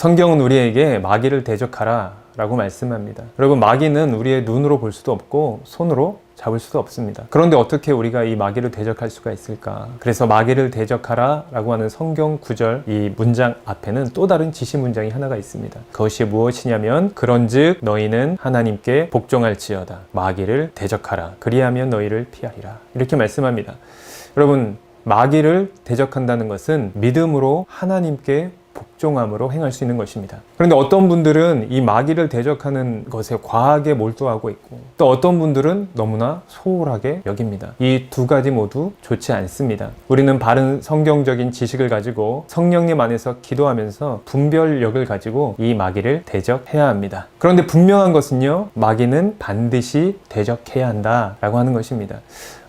성경은 우리에게 마귀를 대적하라 라고 말씀합니다. 여러분, 마귀는 우리의 눈으로 볼 수도 없고 손으로 잡을 수도 없습니다. 그런데 어떻게 우리가 이 마귀를 대적할 수가 있을까? 그래서 마귀를 대적하라 라고 하는 성경 구절, 이 문장 앞에는 또 다른 지시 문장이 하나가 있습니다. 그것이 무엇이냐면, 그런즉 너희는 하나님께 복종할지어다. 마귀를 대적하라. 그리하면 너희를 피하리라. 이렇게 말씀합니다. 여러분, 마귀를 대적한다는 것은 믿음으로 하나님께 복종함으로 행할 수 있는 것입니다. 그런데 어떤 분들은 이 마귀를 대적하는 것에 과하게 몰두하고 있고, 또 어떤 분들은 너무나 소홀하게 여깁니다. 이 두 가지 모두 좋지 않습니다. 우리는 바른 성경적인 지식을 가지고 성령님 안에서 기도하면서 분별력을 가지고 이 마귀를 대적해야 합니다. 그런데 분명한 것은요, 마귀는 반드시 대적해야 한다라고 하는 것입니다.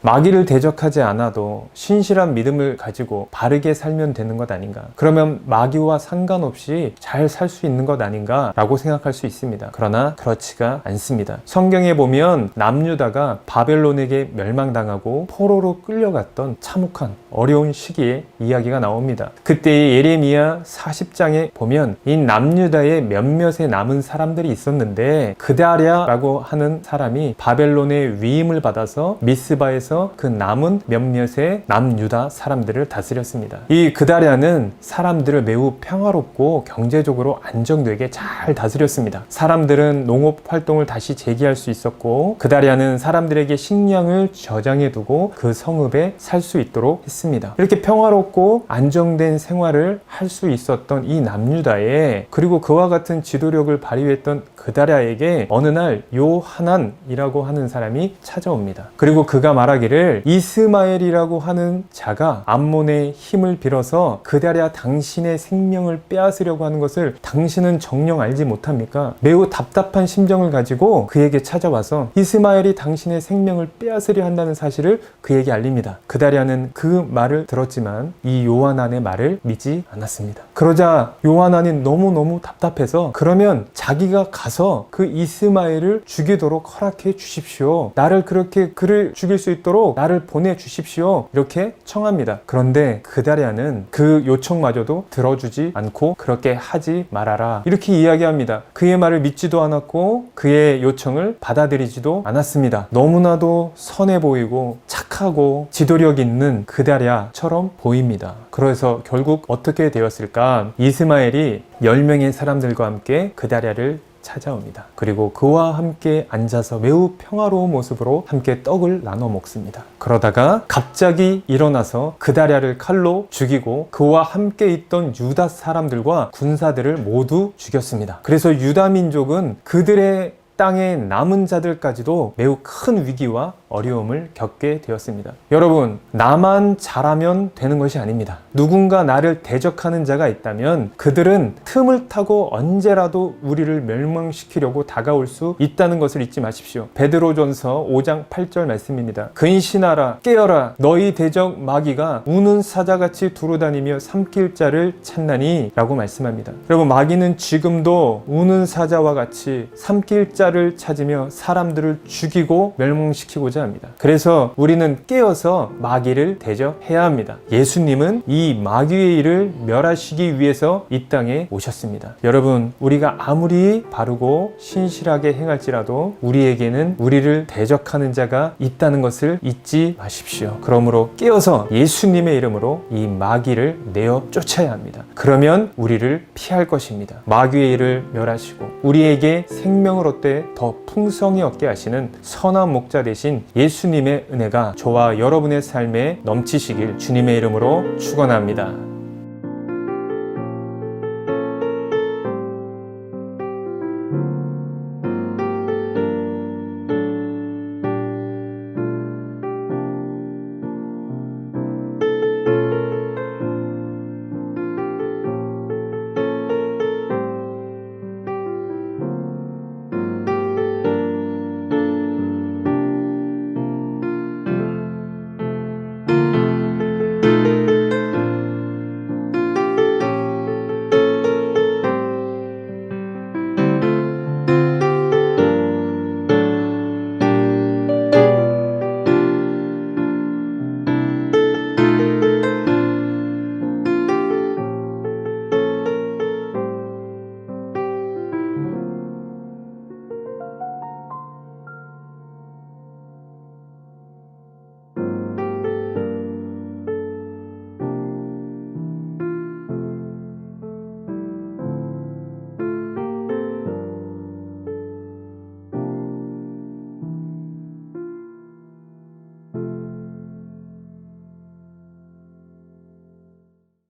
마귀를 대적하지 않아도 신실한 믿음을 가지고 바르게 살면 되는 것 아닌가? 그러면 마귀와 상관없이 잘 살 수 있는 것 아닌가? 라고 생각할 수 있습니다. 그러나 그렇지가 않습니다. 성경에 보면 남유다가 바벨론에게 멸망당하고 포로로 끌려갔던 참혹한 어려운 시기에 이야기가 나옵니다. 그때 예레미야 40장에 보면 이 남유다의 몇몇에 남은 사람들이 있었는데, 그다랴라고 하는 사람이 바벨론의 위임을 받아서 미스바에서 그 남은 몇몇의 남유다 사람들을 다스렸습니다. 이 그다랴는 사람들을 매우 평화롭고 경제적으로 안정되게 잘 다스렸습니다. 사람들은 농업 활동을 다시 재개할 수 있었고, 그다랴는 사람들에게 식량을 저장해 두고 그 성읍에 살 수 있도록 했습니다. 이렇게 평화롭고 안정된 생활을 할 수 있었던 이 남유다에, 그리고 그와 같은 지도력을 발휘했던 그다랴에게 어느 날 요하난이라고 하는 사람이 찾아옵니다. 그리고 그가 말하기를, 이스마엘이라고 하는 자가 암몬의 힘을 빌어서 그다랴 당신의 생명을 빼앗으려고 하는 것을 당신은 정녕 알지 못합니까? 매우 답답한 심정을 가지고 그에게 찾아와서 이스마엘이 당신의 생명을 빼앗으려 한다는 사실을 그에게 알립니다. 그다랴는 그 말을 들었지만 이 요하난의 말을 믿지 않았습니다. 그러자 요하난이 너무너무 답답해서, 그러면 자기가 가서 그 이스마엘을 죽이도록 허락해 주십시오. 나를 그렇게 그를 죽일 수 있도록 나를 보내주십시오. 이렇게 청합니다. 그런데 그다랴는 그 요청마저도 들어주지 않고 그렇게 하지 말아라 이렇게 이야기합니다. 그의 말을 믿지도 않았고 그의 요청을 받아들이지도 않았습니다. 너무나도 선해 보이고 착하고 지도력 있는 그다랴처럼 보입니다. 그래서 결국 어떻게 되었을까? 이스마엘이 10명의 사람들과 함께 그다랴를 찾아옵니다. 그리고 그와 함께 앉아서 매우 평화로운 모습으로 함께 떡을 나눠 먹습니다. 그러다가 갑자기 일어나서 그다랴를 칼로 죽이고 그와 함께 있던 유다 사람들과 군사들을 모두 죽였습니다. 그래서 유다 민족은 그들의 땅의 남은 자들까지도 매우 큰 위기와 어려움을 겪게 되었습니다. 여러분, 나만 잘하면 되는 것이 아닙니다. 누군가 나를 대적하는 자가 있다면 그들은 틈을 타고 언제라도 우리를 멸망시키려고 다가올 수 있다는 것을 잊지 마십시오. 베드로전서 5장 8절 말씀입니다. 근신하라, 깨어라, 너희 대적 마귀가 우는 사자같이 두루다니며 삼킬 자를 찾나니 라고 말씀합니다. 여러분, 마귀는 지금도 우는 사자와 같이 삼킬 자를 찾으며 사람들을 죽이고 멸망시키고자 합니다. 그래서 우리는 깨어서 마귀를 대적해야 합니다. 예수님은 이 마귀의 일을 멸하시기 위해서 이 땅에 오셨습니다. 여러분, 우리가 아무리 바르고 신실하게 행할지라도 우리에게는 우리를 대적하는 자가 있다는 것을 잊지 마십시오. 그러므로 깨어서 예수님의 이름으로 이 마귀를 내어 쫓아야 합니다. 그러면 우리를 피할 것입니다. 마귀의 일을 멸하시고 우리에게 생명을 얻되 더 풍성히 얻게 하시는 선한 목자 되신 예수님의 은혜가 저와 여러분의 삶에 넘치시길 주님의 이름으로 축원합니다.